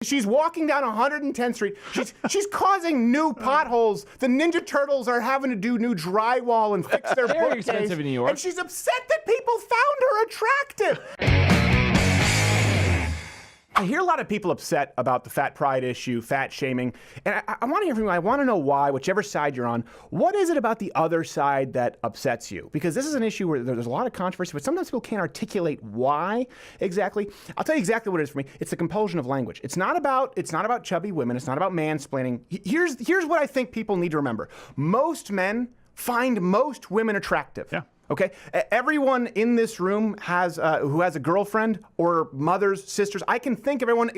She's walking down 110th Street. She's causing new potholes. The Ninja Turtles are having to do new drywall and fix their Very bookcase. expensive in New York. And she's upset that people found her attractive. I hear a lot of people upset about the fat pride issue, fat shaming, and I want to hear from you. I want to know why, whichever side you're on. What is it about the other side that upsets you? Because this is an issue where there's a lot of controversy, but sometimes people can't articulate why exactly. I'll tell you exactly what it is for me. It's the compulsion of language. It's not about chubby women. It's not about mansplaining. Here's what I think people need to remember. Most men find most women attractive. Yeah. Okay, everyone in this room has who has a girlfriend or mothers, sisters. I can think of everyone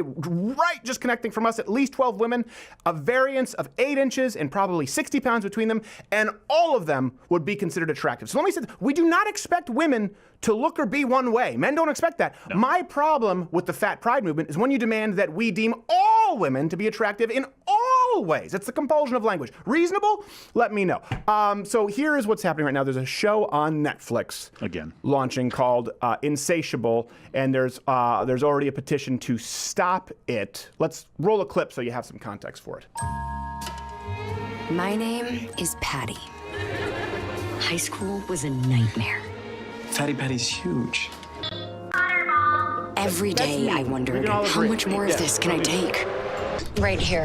right just connecting from us, at least 12 women, a variance of 8 inches and probably 60 pounds between them, and all of them would be considered attractive. So let me say, we do not expect women to look or be one way. Men don't expect that. No. My problem with the fat pride movement is when you demand that we deem all women to be attractive in all ways. It's the compulsion of language. Reasonable? Let me know. So here is what's happening right now. There's a show on Netflix again launching called Insatiable, and there's already a petition to stop it. Let's roll a clip so you have some context for it. My name is Patty. High school was a nightmare. Fatty Patty's huge. Every day I wondered, how much more of this can I take? Right here.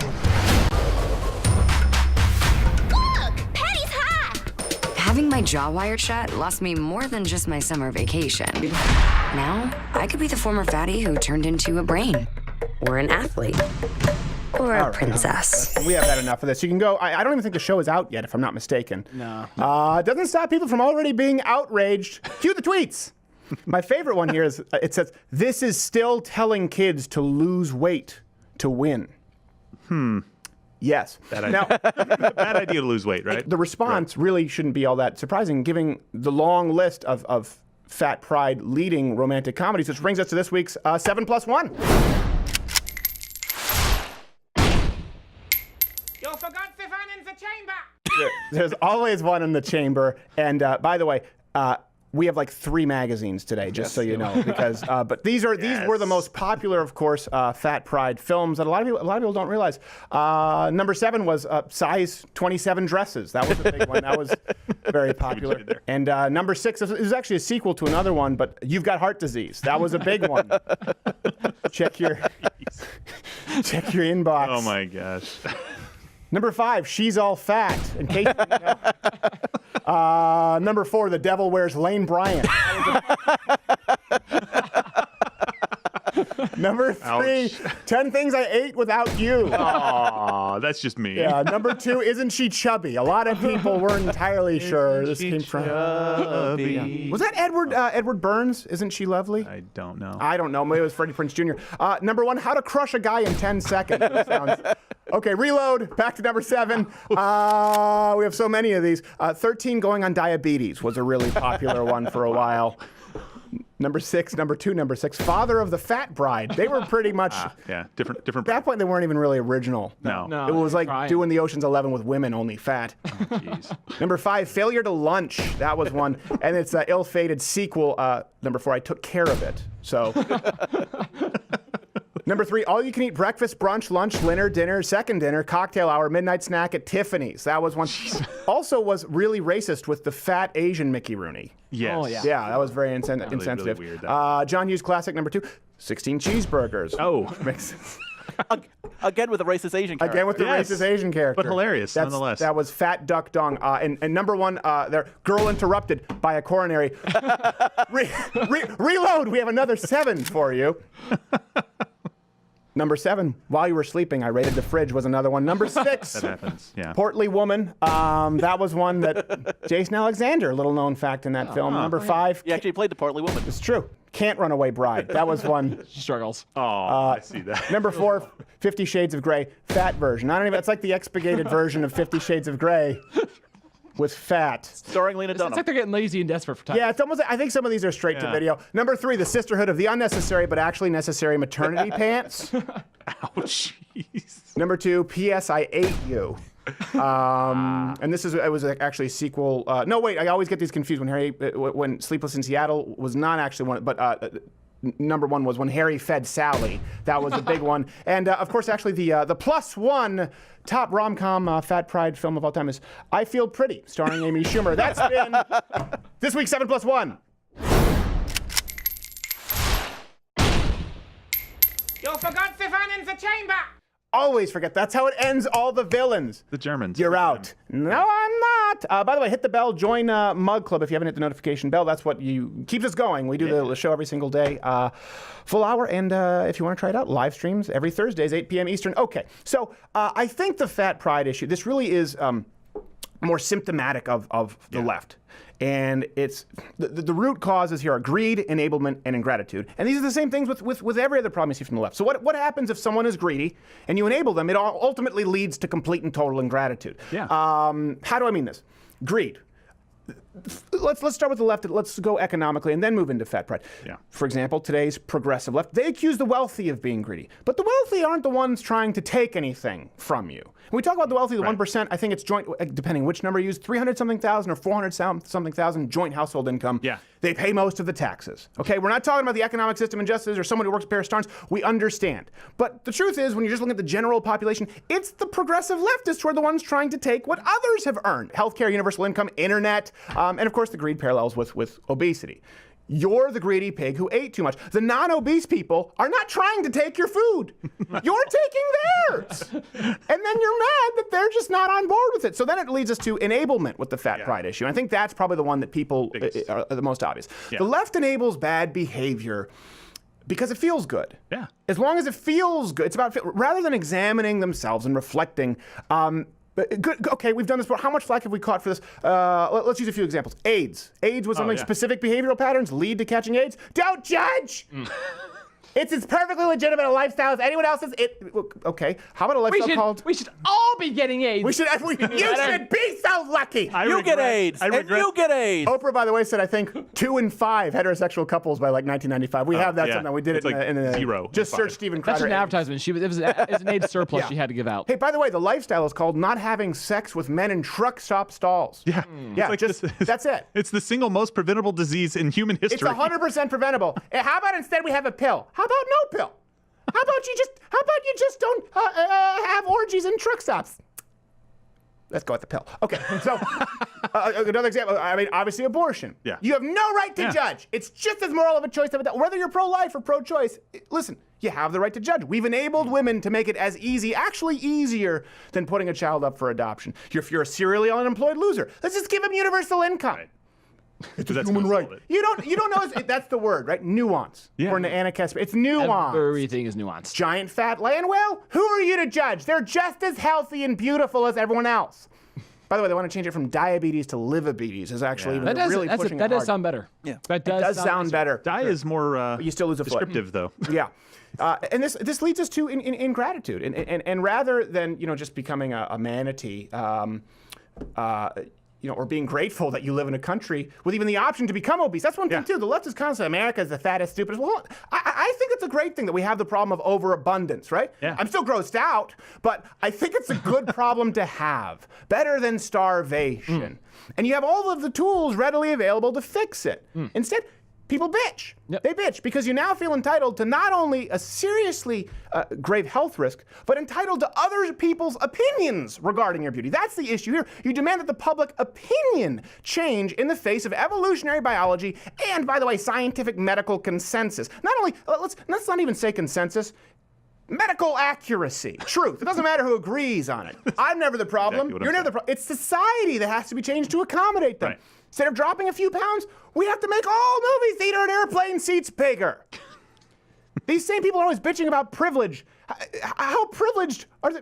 Look! Patty's hot! Having my jaw wired shut lost me more than just my summer vacation. Now, I could be the former fatty who turned into a brain. Or an athlete. Or a princess. We have had enough of this. You can go. I don't even think the show is out yet, if I'm not mistaken. No. It doesn't stop people from already being outraged. Cue the tweets. My favorite one here is, it says, "This is still telling kids to lose weight to win." Yes. Bad idea to lose weight, right? The response really shouldn't be all that surprising, given the long list of fat pride leading romantic comedies, which brings us to this week's 7+1. You forgot the one in the chamber. There's always one in the chamber. And by the way, we have like 3 magazines today, just so you know, because but these were the most popular, of course, fat pride films that a lot of people don't realize. Number 7 was size 27 dresses. That was a big one. That was very popular. And number 6 is actually a sequel to another one, but You've Got Heart Disease. That was a big one. Check your inbox. Oh my gosh. Number 5, She's All Fat. In case you didn't know. Number 4, The Devil Wears Lane Bryant. Number 3, 10 Things I Ate Without You. Aw, that's just me. Yeah. Number 2, Isn't She Chubby? A lot of people weren't entirely sure this came from. Was that Edward Burns? Isn't She Lovely? I don't know. I don't know. Maybe it was Freddie Prinze Jr. Number 1, How to Crush a Guy in 10 Seconds. Okay, reload. Back to number 7. We have so many of these. 13, Going on Diabetes was a really popular one for a while. Number 6, number 2, number 6, Father of the Fat Bride. They were pretty much. Yeah, different. At that point, they weren't even really original. No. It was like doing the Ocean's 11 with women, only fat. Oh, jeez. Number 5, Failure to Lunch. That was one. And it's an ill-fated sequel. Number 4, I Took Care of It. So. Number 3, All You Can Eat Breakfast, Brunch, Lunch, Dinner, Second Dinner, Cocktail Hour, Midnight Snack at Tiffany's. That was one. Also was really racist with the fat Asian Mickey Rooney. Yes. Oh, yeah. Yeah, that was very insensitive. Really weird, John Hughes classic number 2, 16 Cheeseburgers. Oh. Makes sense. Again with the racist Asian character. Again with the Yes. racist Asian character. But hilarious, nonetheless. That was Fat Duck Dong. And number 1, there, Girl Interrupted by a Coronary. Reload. We have another 7 for you. Number 7, While You Were Sleeping, I Raided the Fridge was another one. Number 6, That happens. Yeah. Portly Woman. That was one that Jason Alexander, little known fact in that film. Number 5, He actually played the portly woman. it's true, Can't Run Away Bride. That was one. She struggles. Oh, I see that. Number 4, 50 Shades of Grey, fat version. It's like the expurgated version of 50 Shades of Grey with fat. Starring Lena It's like Dunham. they're getting lazy and desperate for time. Yeah, it's almost. I think some of these are straight to video. Number 3, The Sisterhood of the Unnecessary but Actually Necessary Maternity Pants. Ouch. Jeez. Number 2, P.S. I Ate You. And it was actually a sequel. No, wait, I always get these confused when Sleepless in Seattle was not actually one, but number one was when Harry fed Sally. That was a big one. And of course, actually, the plus one top rom-com fat pride film of all time is I Feel Pretty, starring Amy Schumer. That's been this week's 7+1. You forgot Stefan in the chamber. Always forget. That's how it ends all the villains. The Germans. You're out. No, I'm not. By the way, hit the bell. Join Mug Club if you haven't hit the notification bell. That's what keeps us going. We do the show every single day, full hour. And if you want to try it out, live streams every Thursdays, 8 p.m. Eastern. Okay, so I think the fat pride issue, this really is more symptomatic of the left. And it's the root causes here are greed, enablement, and ingratitude. And these are the same things with every other problem you see from the left. So what happens if someone is greedy and you enable them? It ultimately leads to complete and total ingratitude. Yeah. How do I mean this? Greed. Let's start with the left. Let's go economically and then move into fat pride. Yeah. For example, today's progressive left, they accuse the wealthy of being greedy. But the wealthy aren't the ones trying to take anything from you. When we talk about the wealthy, the 1%, I think it's joint, depending which number you use, 300-something thousand or 400-something thousand joint household income. Yeah. They pay most of the taxes. Okay, we're not talking about the economic system injustice or someone who works at Bear Stearns. We understand. But the truth is, when you're just looking at the general population, it's the progressive leftists who are the ones trying to take what others have earned. Healthcare, universal income, internet, and of course the greed parallels with obesity. You're the greedy pig who ate too much. The non-obese people are not trying to take your food. You're taking theirs. And then you're mad that they're just not on board with it. So then it leads us to enablement with the fat pride issue. And I think that's probably the one that people are the most obvious. Yeah. The left enables bad behavior because it feels good. Yeah. As long as it feels good, it's about rather than examining themselves and reflecting. Good. Okay, we've done this before. How much flack have we caught for this? Let's use a few examples. AIDS. AIDS was something specific behavioral patterns lead to catching AIDS. Don't judge! It's as perfectly legitimate a lifestyle as anyone else's. Okay, how about a lifestyle called... We should all be getting AIDS. You should be so lucky! You get AIDS, and you get AIDS. Oprah, by the way, said I think 2 in 5 heterosexual couples by like 1995. We have that sometime. We did It's it like in a 0 Just in search 5. Stephen That's Crowder. an advertisement. It was an AIDS surplus she had to give out. Hey, by the way, the lifestyle is called not having sex with men in truck stop stalls. Yeah. Yeah, Like just that's it. It's the single most preventable disease in human It's history. 100% preventable. How about instead we have a pill? How about no pill? How about you just don't have orgies in truck stops? Let's go with the pill. Okay, so another example. I mean, obviously abortion. Yeah. You have no right to judge. It's just as moral of a choice of whether you're pro-life or pro-choice. Listen, you have the right to judge. We've enabled women to make it as easy, actually easier, than putting a child up for adoption. If you're a serially unemployed loser, let's just give them universal income. Right. It's a That's human gonna right. solve it. You don't know. That's the word, right? Nuance. Yeah. According to Anna Kesper. It's nuance. Everything is nuanced. Giant fat land whale? Who are you to judge? They're just as healthy and beautiful as everyone else. By the way, they want to change it from diabetes to livabetes. Is actually Yeah. they're That does, really pushing it that does hard. sound better. Yeah. That It does sound better. Die is more You still lose a foot. descriptive, though. Yeah. And this leads us to ingratitude. And rather than just becoming a manatee, or being grateful that you live in a country with even the option to become obese. That's one thing too. The left is constantly America is the fattest, stupidest. Well, I think it's a great thing that we have the problem of overabundance, right? Yeah. I'm still grossed out, but I think it's a good problem to have. Better than starvation. And you have all of the tools readily available to fix it. Instead, people bitch. Yep. They bitch because you now feel entitled to not only a seriously grave health risk, but entitled to other people's opinions regarding your beauty. That's the issue here. You demand that the public opinion change in the face of evolutionary biology and, by the way, scientific medical consensus. Not only, let's not even say consensus. Medical accuracy, truth. It doesn't matter who agrees on it. I'm never the problem. Exactly what You're I'm never the problem. It's society that has to be changed to accommodate them. Right. Instead of dropping a few pounds, we have to make all movie theater and airplane seats bigger. These same people are always bitching about privilege. How privileged are they?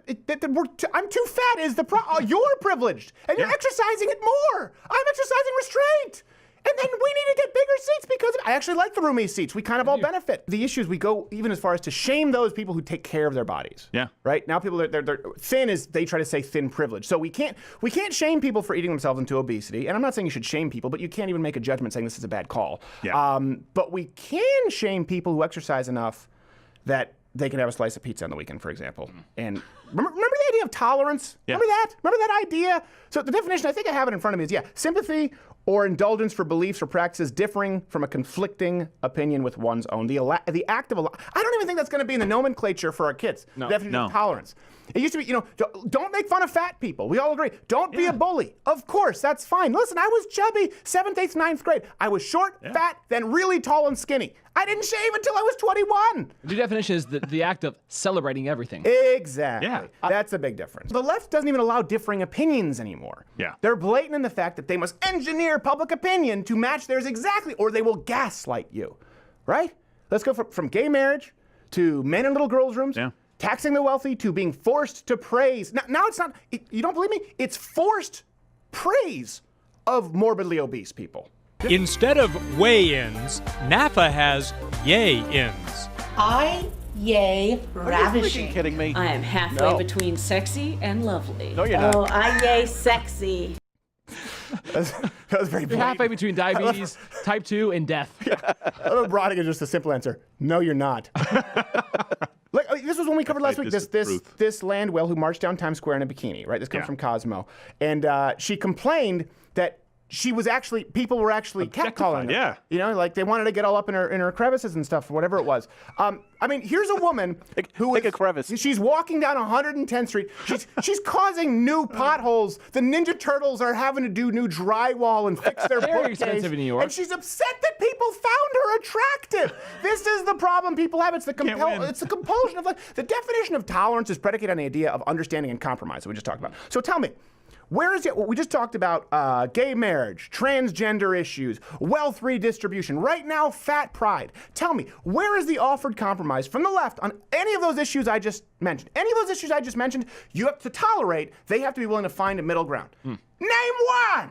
I'm too fat is the problem. You're privileged, and you're exercising it more. I'm exercising restraint. And then we need to get bigger seats because I actually like the roomy seats. We kind of all benefit. The issue is we go even as far as to shame those people who take care of their bodies. Yeah. Right? Now people they're thin is they try to say thin privilege. So we can't shame people for eating themselves into obesity. And I'm not saying you should shame people, but you can't even make a judgment saying this is a bad call. Yeah. But we can shame people who exercise enough that they can have a slice of pizza on the weekend, for example. And remember the idea of tolerance? Yeah. Remember that? Remember that idea? So the definition, I think I have it in front of me, is sympathy or indulgence for beliefs or practices differing from a conflicting opinion with one's own. The act of I don't even think that's going to be in the nomenclature for our kids. The definition of tolerance. It used to be, don't make fun of fat people. We all agree. Don't be a bully. Of course, that's fine. Listen, I was chubby 7th, 8th, 9th grade. I was short, fat, then really tall and skinny. I didn't shave until I was 21. The definition is the act of celebrating everything. Exactly. Yeah. That's a big difference. The left doesn't even allow differing opinions anymore. Yeah. They're blatant in the fact that they must engineer public opinion to match theirs exactly, or they will gaslight you. Right? Let's go from gay marriage to men in little girls' rooms. Yeah. Taxing the wealthy to being forced to praise. Now it's not, you don't believe me? It's forced praise of morbidly obese people. Instead of weigh-ins, NAFA has yay-ins. I yay ravishing. Kidding me? I am halfway between sexy and lovely. No, you're not. Oh, I yay sexy. That was very You're blatant. halfway between diabetes, type 2, and death. I love Brodigan, just a simple answer. No, you're not. This was when we covered last week. This land whale who marched down Times Square in a bikini, right? This comes from Cosmo. And she complained that people were actually catcalling her. Yeah. Like they wanted to get all up in her crevices and stuff, whatever it was. Here's a woman who Pick a crevice. She's walking down 110th Street. She's causing new potholes. The Ninja Turtles are having to do new drywall and fix their Very bookcase. expensive in New York. And she's upset that people found her attractive. This is the problem people have. It's the compulsion of the definition of tolerance is predicated on the idea of understanding and compromise that we just talked about. So tell me, where is it? We just talked about gay marriage, transgender issues, wealth redistribution. Right now, fat pride. Tell me, where is the offered compromise from the left on any of those issues I just mentioned? Any of those issues I just mentioned, you have to tolerate. They have to be willing to find a middle ground. Name one.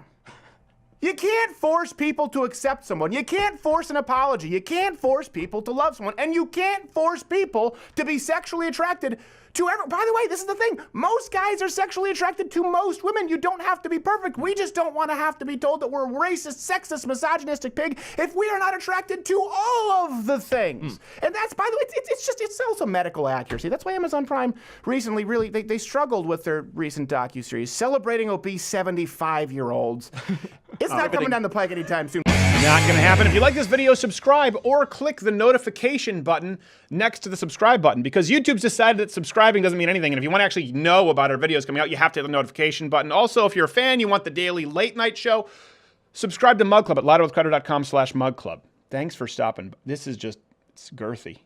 You can't force people to accept someone. You can't force an apology. You can't force people to love someone. And you can't force people to be sexually attracted to everyone. By the way, this is the thing. Most guys are sexually attracted to most women. You don't have to be perfect. We just don't want to have to be told that we're a racist, sexist, misogynistic pig if we are not attracted to all of the things. And that's, by the way, it's also medical accuracy. That's why Amazon Prime recently really, they struggled with their recent docuseries celebrating obese 75-year-olds. It's not coming down the pike anytime soon. Not gonna happen. If you like this video, subscribe or click the notification button next to the subscribe button, because YouTube's decided that subscribing doesn't mean anything, and if you want to actually know about our videos coming out, you have to hit the notification button. Also, if you're a fan, you want the daily late night show, subscribe to Mug Club at louderwithcrowder.com/mugclub. Thanks for stopping. This is just, it's girthy.